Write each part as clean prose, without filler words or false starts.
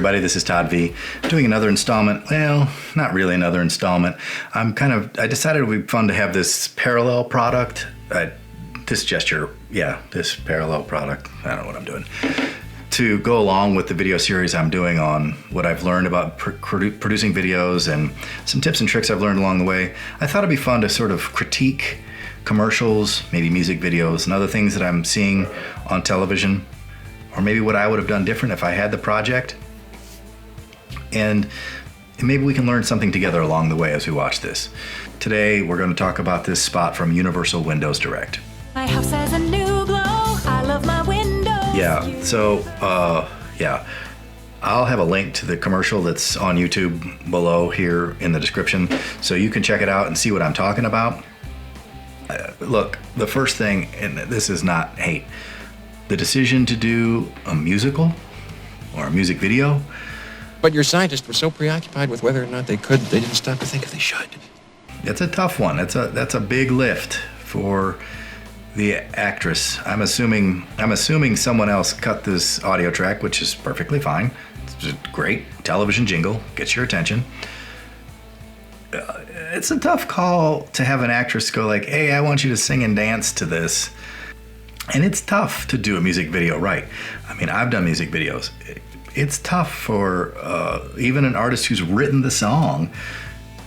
everybody, this is Todd V. Doing another installment. Well, not really another installment. I decided it would be fun to have this parallel product. This parallel product. I don't know what I'm doing. To go along with the video series I'm doing on what I've learned about producing videos and some tips and tricks I've learned along the way. I thought it'd be fun to sort of critique commercials, maybe music videos and other things that I'm seeing on television, or maybe what I would have done different if I had the project. And maybe we can learn something together along the way as we watch this. Today, we're going to talk about this spot from Universal Windows Direct. My house has a new glow. I love my windows. Yeah, so, I'll have a link to the commercial that's on YouTube below here in the description, so you can check it out and see what I'm talking about. Look, the first thing, and this is not hate, the decision to do a musical or a music video. But your scientists were so preoccupied with whether or not they could, they didn't stop to think if they should. It's a tough one. That's a big lift for the actress. I'm assuming someone else cut this audio track, which is perfectly fine. It's a great television jingle, gets your attention. It's a tough call to have an actress go like, hey, I want you to sing and dance to this. And it's tough to do a music video right. I mean, I've done music videos. It's tough for even an artist who's written the song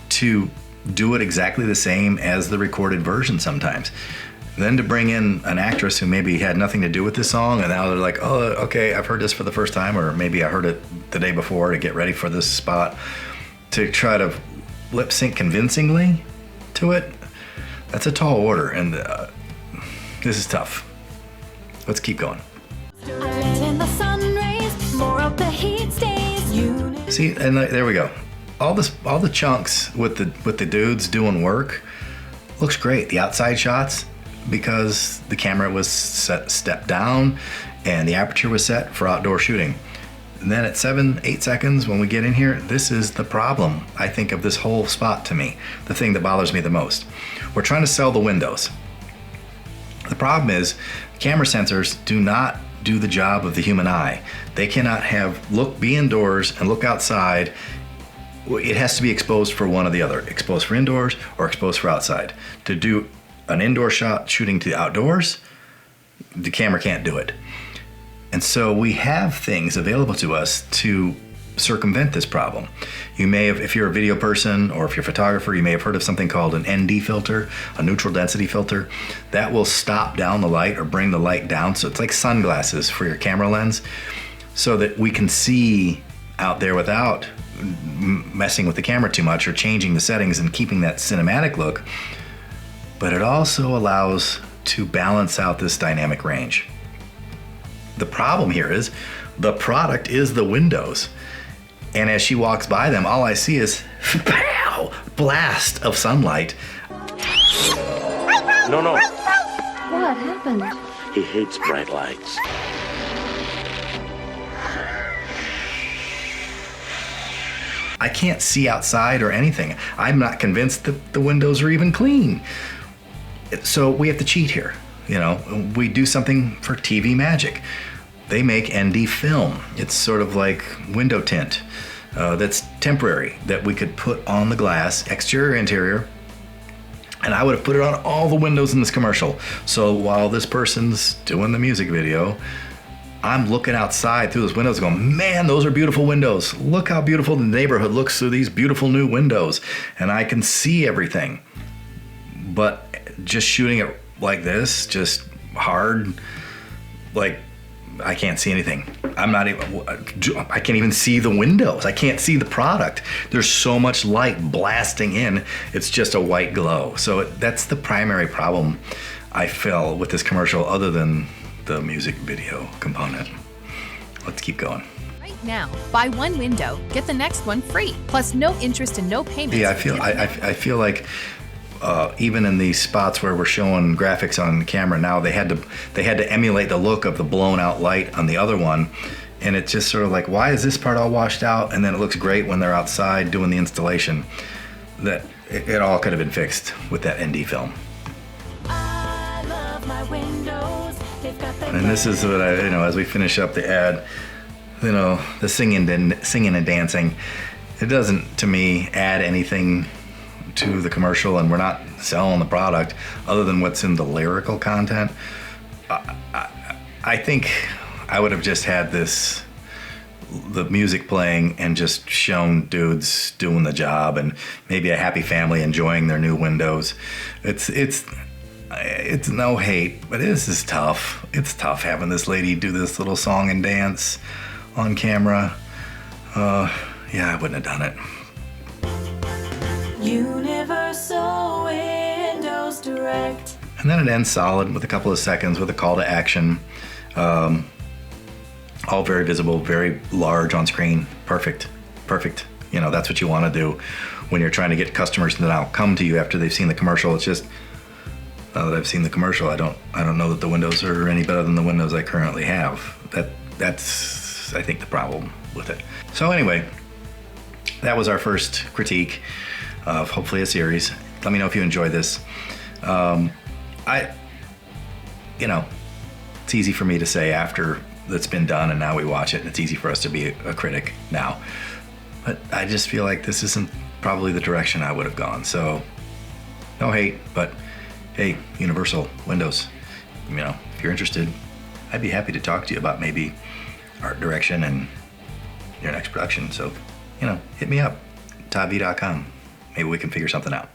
to do it exactly the same as the recorded version sometimes. Then to bring in an actress who maybe had nothing to do with this song, and now they're like, oh, okay, I've heard this for the first time, or maybe I heard it the day before to get ready for this spot, to try to lip sync convincingly to it. That's a tall order, and this is tough. Let's keep going. See, and there we go. All the chunks with the dudes doing work looks great. The outside shots, because the camera was stepped down and the aperture was set for outdoor shooting. And then at 7-8 seconds when we get in here, this is the problem, I think, of this whole spot to me. The thing that bothers me the most. We're trying to sell the windows. The problem is camera sensors do not do the job of the human eye. They cannot be indoors and look outside. It has to be exposed for one or the other. Exposed for indoors or exposed for outside. To do an indoor shot shooting to the outdoors, the camera can't do it. And so we have things available to us to circumvent this problem. You may have, if you're a video person or if you're a photographer, you may have heard of something called an ND filter, a neutral density filter. That will stop down the light or bring the light down. So it's like sunglasses for your camera lens, so that we can see out there without messing with the camera too much or changing the settings and keeping that cinematic look. But it also allows to balance out this dynamic range. The problem here is the product is the windows. And as she walks by them, all I see is pow, blast of sunlight. No. What happened? He hates bright lights. I can't see outside or anything. I'm not convinced that the windows are even clean. So we have to cheat here. You know, we do something for TV magic. They make ND film. It's sort of like window tint that's temporary, that we could put on the glass, exterior, interior, and I would have put it on all the windows in this commercial. So while this person's doing the music video, I'm looking outside through those windows going, man, those are beautiful windows. Look how beautiful the neighborhood looks through these beautiful new windows. And I can see everything. But just shooting it like this, just hard, like, I can't see anything. I can't even see the windows. I can't see the product. There's so much light blasting in. It's just a white glow. So that's the primary problem I feel with this commercial, other than the music video component. Let's keep going. Right now, buy one window, get the next one free, plus no interest and no payments. Yeah, I feel like even in these spots where we're showing graphics on camera now, they had to emulate the look of the blown out light on the other one, and it's just sort of like, why is this part all washed out and then it looks great when they're outside doing the installation? That it all could have been fixed with that ND film. I love my windows. They've got the And this is what as we finish up the ad, the singing and dancing, it doesn't, to me, add anything to the commercial, and we're not selling the product other than what's in the lyrical content. I think I would have just had the music playing and just shown dudes doing the job, and maybe a happy family enjoying their new windows. It's no hate, but this is tough. It's tough having this lady do this little song and dance on camera. Yeah, I wouldn't have done it. Universal Windows Direct. And then it ends solid with a couple of seconds with a call to action. All very visible, very large on screen. Perfect. That's what you want to do when you're trying to get customers to now come to you after they've seen the commercial. It's just, now that I've seen the commercial, I don't know that the windows are any better than the windows I currently have. That's I think the problem with it. So anyway, that was our first critique of hopefully a series. Let me know if you enjoyed this. It's easy for me to say after it's been done and now we watch it, and it's easy for us to be a critic now. But I just feel like this isn't probably the direction I would have gone. So no hate, but hey, Universal Windows, if you're interested, I'd be happy to talk to you about maybe art direction and your next production. So, hit me up, toddv.com. Maybe we can figure something out.